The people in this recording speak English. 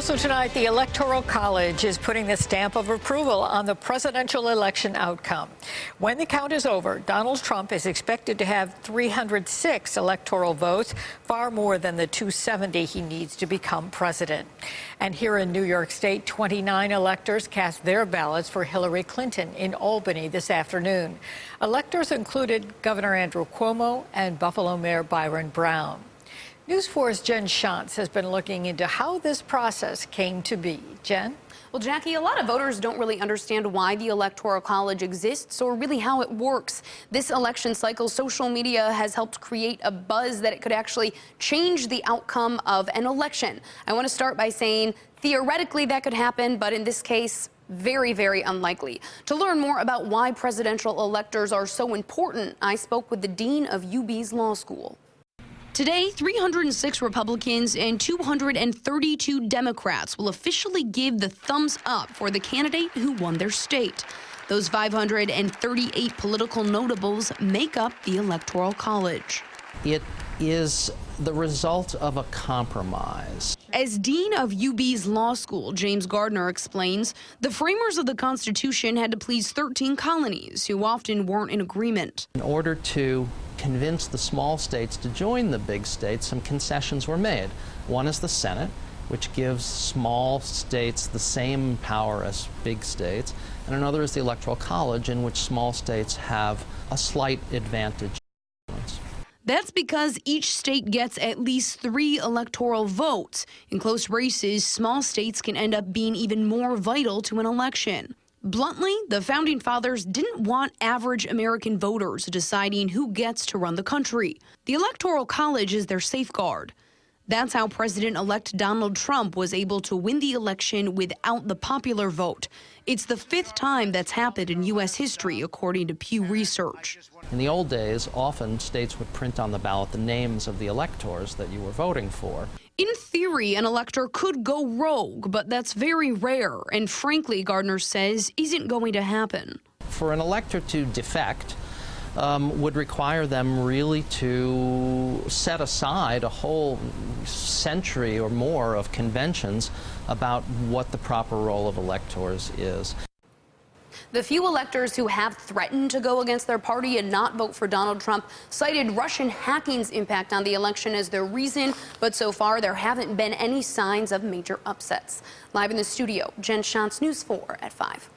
Also tonight, the Electoral College is putting the stamp of approval on the presidential election outcome. When the count is over, Donald Trump is expected to have 306 electoral votes, far more than the 270 he needs to become president. And here in New York State, 29 electors cast their ballots for Hillary Clinton in Albany this afternoon. Electors included Governor Andrew Cuomo and Buffalo Mayor Byron Brown. News 4's Jen Shantz has been looking into how this process came to be. Jen? Well, Jackie, a lot of voters don't really understand why the Electoral College exists or really how it works. This election cycle, social media has helped create a buzz that it could actually change the outcome of an election. I want to start by saying theoretically that could happen, but in this case, very, very unlikely. To learn more about why presidential electors are so important, I spoke with the dean of UB's law school. Today, 306 Republicans and 232 Democrats will officially give the thumbs up for the candidate who won their state. Those 538 political notables make up the Electoral College. It is the result of a compromise. As dean of UB's law school, James Gardner explains, the framers of the Constitution had to please 13 colonies who often weren't in agreement. In order to convince the small states to join the big states, some concessions were made. One is the Senate, which gives small states the same power as big states, and another is the Electoral College, in which small states have a slight advantage. That's because each state gets at least 3 electoral votes. In close races, small states can end up being even more vital to an election. Bluntly, the Founding Fathers didn't want average American voters deciding who gets to run the country. The Electoral College is their safeguard. That's how President-elect Donald Trump was able to win the election without the popular vote. It's the 5th time that's happened in U.S. history, according to Pew Research. In the old days, often states would print on the ballot the names of the electors that you were voting for. In theory, an elector could go rogue, but that's very rare, and frankly, Gardner says, isn't going to happen. For an elector to defect would require them really to set aside a whole century or more of conventions about what the proper role of electors is. The few electors who have threatened to go against their party and not vote for Donald Trump cited Russian hacking's impact on the election as their reason, but so far there haven't been any signs of major upsets. Live in the studio, Jen Shantz, News 4 at 5.